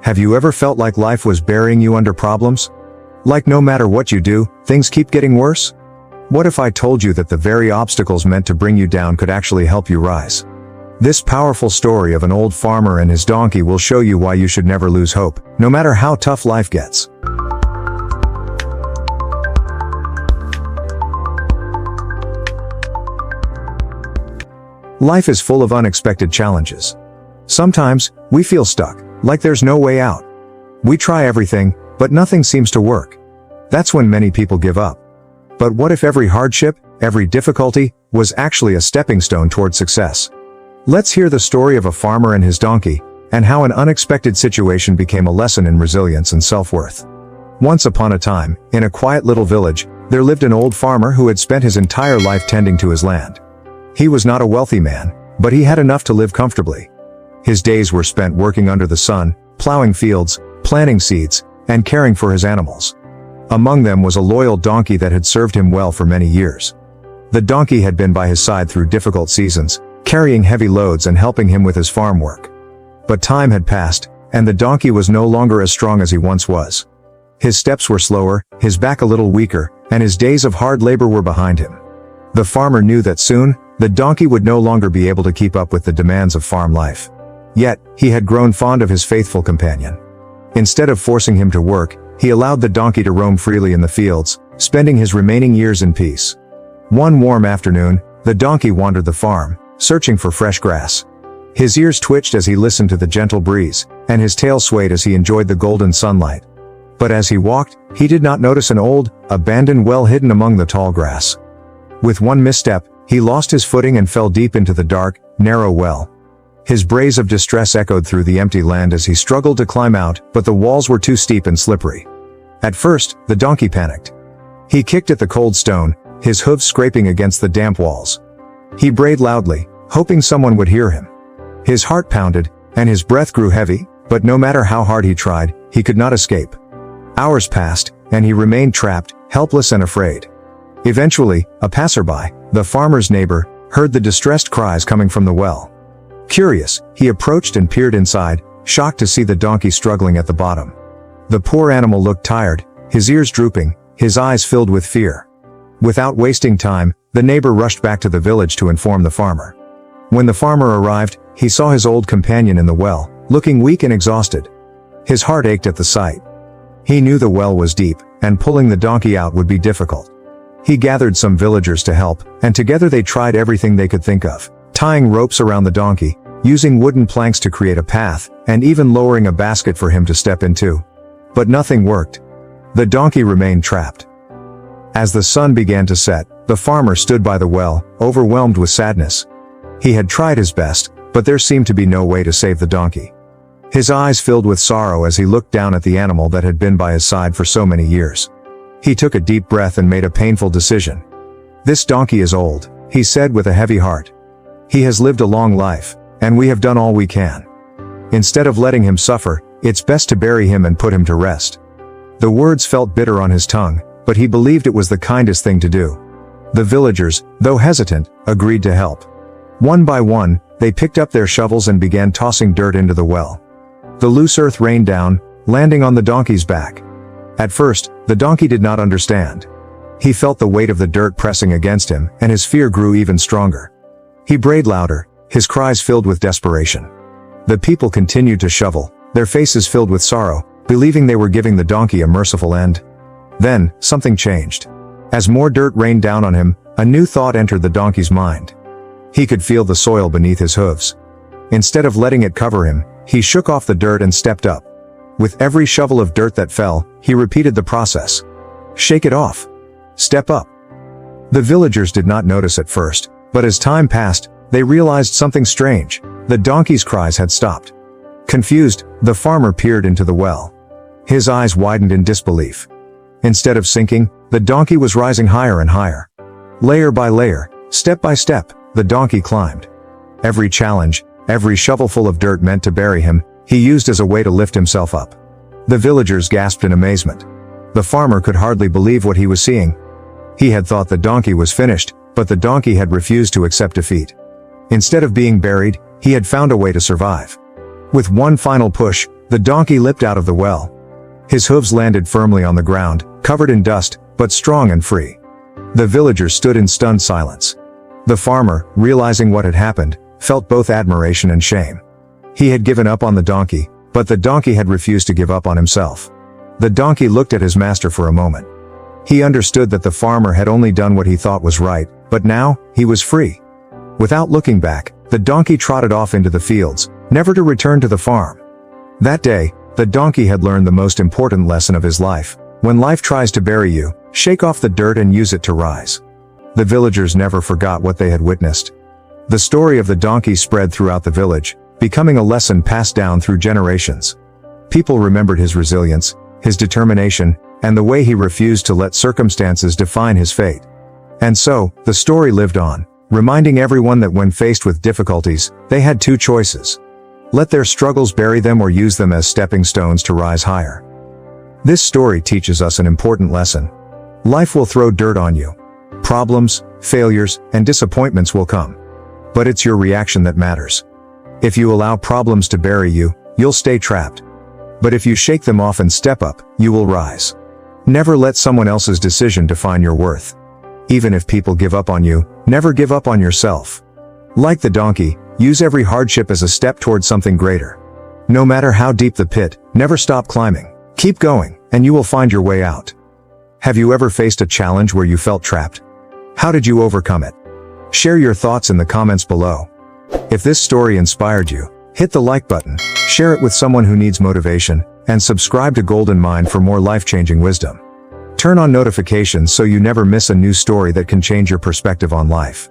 Have you ever felt like life was burying you under problems? Like no matter what you do, things keep getting worse? What if I told you that the very obstacles meant to bring you down could actually help you rise? This powerful story of an old farmer and his donkey will show you why you should never lose hope, no matter how tough life gets. Life is full of unexpected challenges. Sometimes, we feel stuck, like there's no way out. We try everything, but nothing seems to work. That's when many people give up. But what if every hardship, every difficulty, was actually a stepping stone toward success? Let's hear the story of a farmer and his donkey, and how an unexpected situation became a lesson in resilience and self-worth. Once upon a time, in a quiet little village, there lived an old farmer who had spent his entire life tending to his land. He was not a wealthy man, but he had enough to live comfortably. His days were spent working under the sun, plowing fields, planting seeds, and caring for his animals. Among them was a loyal donkey that had served him well for many years. The donkey had been by his side through difficult seasons, carrying heavy loads and helping him with his farm work. But time had passed, and the donkey was no longer as strong as he once was. His steps were slower, his back a little weaker, and his days of hard labor were behind him. The farmer knew that soon, the donkey would no longer be able to keep up with the demands of farm life. Yet, he had grown fond of his faithful companion. Instead of forcing him to work, he allowed the donkey to roam freely in the fields, spending his remaining years in peace. One warm afternoon, the donkey wandered the farm, searching for fresh grass. His ears twitched as he listened to the gentle breeze, and his tail swayed as he enjoyed the golden sunlight. But as he walked, he did not notice an old, abandoned well hidden among the tall grass. With one misstep, he lost his footing and fell deep into the dark, narrow well. His brays of distress echoed through the empty land as he struggled to climb out, but the walls were too steep and slippery. At first, the donkey panicked. He kicked at the cold stone, his hooves scraping against the damp walls. He brayed loudly, hoping someone would hear him. His heart pounded, and his breath grew heavy, but no matter how hard he tried, he could not escape. Hours passed, and he remained trapped, helpless and afraid. Eventually, a passerby, the farmer's neighbor, heard the distressed cries coming from the well. Curious, he approached and peered inside, shocked to see the donkey struggling at the bottom. The poor animal looked tired, his ears drooping, his eyes filled with fear. Without wasting time, the neighbor rushed back to the village to inform the farmer. When the farmer arrived, he saw his old companion in the well, looking weak and exhausted. His heart ached at the sight. He knew the well was deep, and pulling the donkey out would be difficult. He gathered some villagers to help, and together they tried everything they could think of, tying ropes around the donkey, using wooden planks to create a path, and even lowering a basket for him to step into. But nothing worked. The donkey remained trapped. As the sun began to set, the farmer stood by the well, overwhelmed with sadness. He had tried his best, but there seemed to be no way to save the donkey. His eyes filled with sorrow as he looked down at the animal that had been by his side for so many years. He took a deep breath and made a painful decision. "This donkey is old," he said with a heavy heart. "He has lived a long life, and we have done all we can. Instead of letting him suffer, it's best to bury him and put him to rest." The words felt bitter on his tongue, but he believed it was the kindest thing to do. The villagers, though hesitant, agreed to help. One by one, they picked up their shovels and began tossing dirt into the well. The loose earth rained down, landing on the donkey's back. At first, the donkey did not understand. He felt the weight of the dirt pressing against him, and his fear grew even stronger. He brayed louder, his cries filled with desperation. The people continued to shovel, their faces filled with sorrow, believing they were giving the donkey a merciful end. Then, something changed. As more dirt rained down on him, a new thought entered the donkey's mind. He could feel the soil beneath his hooves. Instead of letting it cover him, he shook off the dirt and stepped up. With every shovel of dirt that fell, he repeated the process. Shake it off. Step up. The villagers did not notice at first, but as time passed, they realized something strange. The donkey's cries had stopped. Confused, the farmer peered into the well. His eyes widened in disbelief. Instead of sinking, the donkey was rising higher and higher. Layer by layer, step by step, the donkey climbed. Every challenge, every shovelful of dirt meant to bury him, he used as a way to lift himself up. The villagers gasped in amazement. The farmer could hardly believe what he was seeing. He had thought the donkey was finished, but the donkey had refused to accept defeat. Instead of being buried, he had found a way to survive. With one final push, The donkey leapt out of the well. His hooves landed firmly on the ground, covered in dust, but strong and free. The villagers stood in stunned silence. The farmer, realizing what had happened, felt both admiration and shame. He had given up on the donkey, but the donkey had refused to give up on himself. The donkey looked at his master for a moment. He understood that the farmer had only done what he thought was right, but now, he was free. Without looking back, the donkey trotted off into the fields, never to return to the farm. That day, the donkey had learned the most important lesson of his life. When life tries to bury you, shake off the dirt and use it to rise. The villagers never forgot what they had witnessed. The story of the donkey spread throughout the village, becoming a lesson passed down through generations. People remembered his resilience, his determination, and the way he refused to let circumstances define his fate. And so, the story lived on, reminding everyone that when faced with difficulties, they had two choices. Let their struggles bury them or use them as stepping stones to rise higher. This story teaches us an important lesson. Life will throw dirt on you. Problems, failures, and disappointments will come. But it's your reaction that matters. If you allow problems to bury you, you'll stay trapped. But if you shake them off and step up, you will rise. Never let someone else's decision define your worth. Even if people give up on you, never give up on yourself. Like the donkey, use every hardship as a step towards something greater. No matter how deep the pit, never stop climbing. Keep going, and you will find your way out. Have you ever faced a challenge where you felt trapped? How did you overcome it? Share your thoughts in the comments below. If this story inspired you, hit the like button, share it with someone who needs motivation, and subscribe to Golden Mind for more life-changing wisdom. Turn on notifications so you never miss a new story that can change your perspective on life.